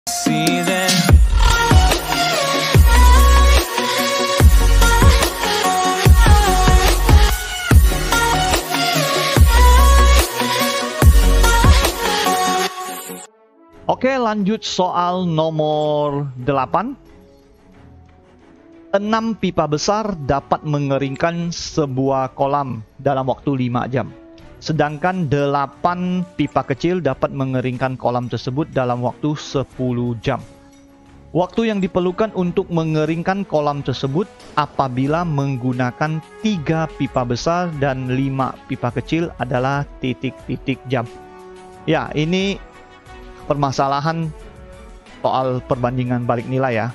See that. Oke, lanjut soal nomor 8. 6 pipa besar dapat mengeringkan sebuah kolam dalam waktu 5 jam. Sedangkan 8 pipa kecil dapat mengeringkan kolam tersebut dalam waktu 10 jam. Waktu yang diperlukan untuk mengeringkan kolam tersebut apabila menggunakan 3 pipa besar dan 5 pipa kecil adalah titik-titik jam. Ya, ini permasalahan soal perbandingan balik nilai ya.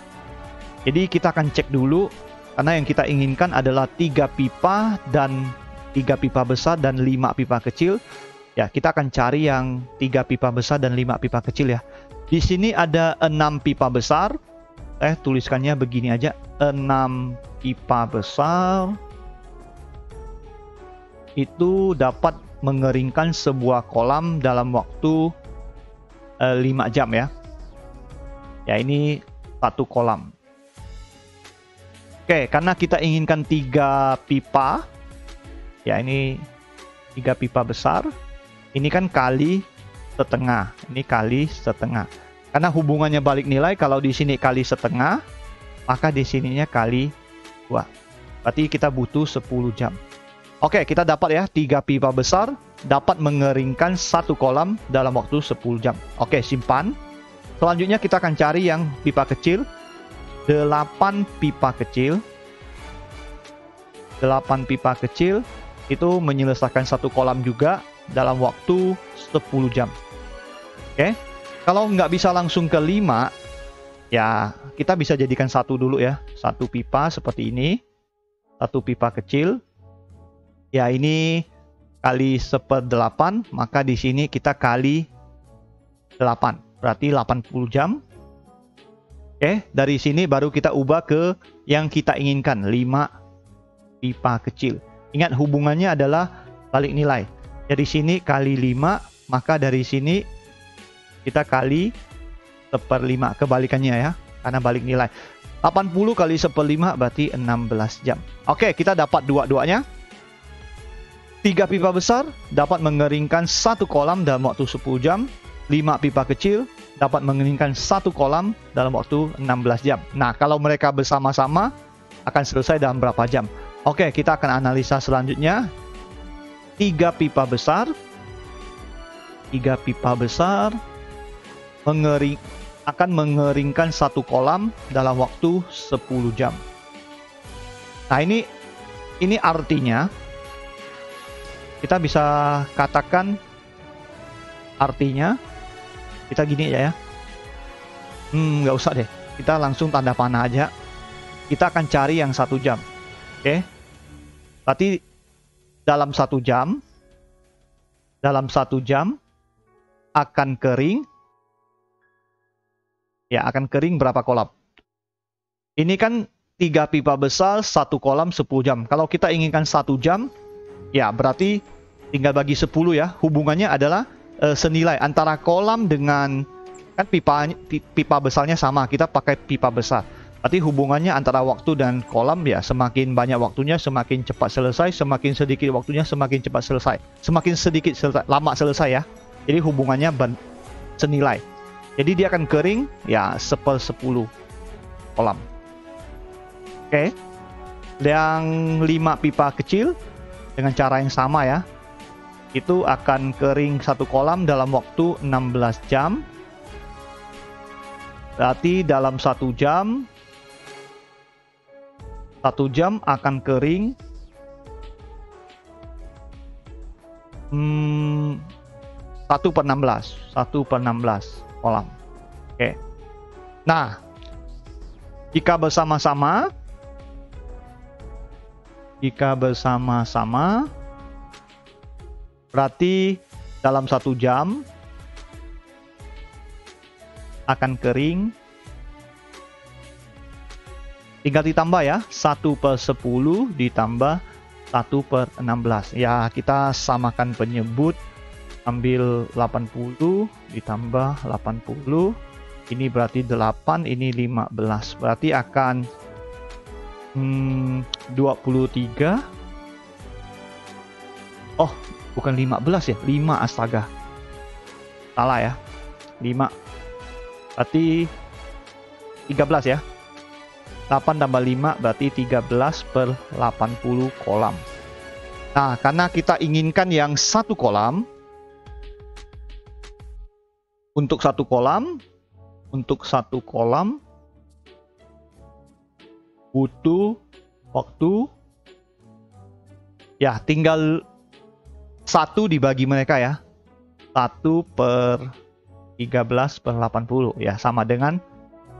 Jadi kita akan cek dulu, karena yang kita inginkan adalah 3 pipa dan 3 pipa besar dan 5 pipa kecil. Ya, kita akan cari yang 3 pipa besar dan 5 pipa kecil ya. Di sini ada 6 pipa besar. Tuliskannya begini aja, 6 pipa besar itu dapat mengeringkan sebuah kolam dalam waktu 5 jam ya. Ya, ini satu kolam. Oke, karena kita inginkan 3 pipa, ya ini 3 pipa besar, ini kan kali setengah, ini kali setengah. Karena hubungannya balik nilai, kalau di sini kali setengah, maka di sininya kali 2. Berarti kita butuh 10 jam. Oke, kita dapat ya, 3 pipa besar dapat mengeringkan satu kolam dalam waktu 10 jam. Oke, simpan. Selanjutnya kita akan cari yang pipa kecil. 8 pipa kecil. 8 pipa kecil itu menyelesaikan satu kolam juga dalam waktu 10 jam. Oke. Kalau nggak bisa langsung ke 5, ya kita bisa jadikan satu dulu ya. Satu pipa seperti ini. Satu pipa kecil. Ya, ini kali 1/8, maka di sini kita kali 8. Berarti 80 jam. Oke, dari sini baru kita ubah ke yang kita inginkan, 5 pipa kecil. Ingat, hubungannya adalah balik nilai. Dari sini kali 5, maka dari sini kita kali 1/5, kebalikannya ya, karena balik nilai. 80 kali 1/5 berarti 16 jam. Oke, kita dapat dua-duanya. 3 pipa besar dapat mengeringkan satu kolam dalam waktu 10 jam. 5 pipa kecil dapat mengeringkan satu kolam dalam waktu 16 jam. Nah, kalau mereka bersama-sama akan selesai dalam berapa jam? Oke, kita akan analisa selanjutnya. 3 pipa besar. 3 pipa besar akan mengeringkan satu kolam dalam waktu 10 jam. Nah, ini artinya kita bisa katakan artinya kita gini ya. Nggak usah deh. Kita langsung tanda panah aja. Kita akan cari yang 1 jam. Oke. Berarti dalam 1 jam akan kering. Ya, akan kering berapa kolam? Ini kan 3 pipa besar, 1 kolam 10 jam. Kalau kita inginkan 1 jam, ya berarti tinggal bagi 10 ya. Hubungannya adalah senilai antara kolam dengan, kan pipa besarnya sama, kita pakai pipa besar. Berarti hubungannya antara waktu dan kolam ya, semakin banyak waktunya semakin cepat selesai, semakin sedikit waktunya semakin cepat selesai. Semakin sedikit lama selesai ya. Jadi hubungannya senilai. Jadi dia akan kering ya 1/10 kolam. Oke. Yang 5 pipa kecil dengan cara yang sama ya. Itu akan kering satu kolam dalam waktu 16 jam. Berarti dalam 1 jam akan kering 1/16 kolam. Oke. Nah, jika bersama-sama berarti dalam 1 jam akan kering, tinggal ditambah ya, 1/10 ditambah 1/16. Ya, kita samakan penyebut, ambil 80 ditambah 80 Ini berarti 8, ini 15. Berarti akan 23. Oh, bukan 15 ya, 5, astaga. Salah ya, 5. Berarti 13 ya. 8 tambah 5 berarti 13 per 80 kolam. Nah, karena kita inginkan yang satu kolam, untuk satu kolam butuh waktu, ya tinggal 1 dibagi mereka ya. 1 per 13 per 80 ya, sama dengan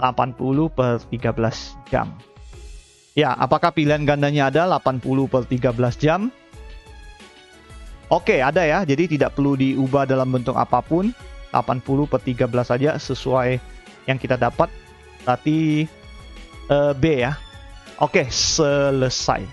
80 per 13 jam. Ya, apakah pilihan gandanya ada 80 per 13 jam? Oke, ada ya, jadi tidak perlu diubah dalam bentuk apapun. 80 per 13 saja sesuai yang kita dapat. Berarti B ya. Oke, selesai.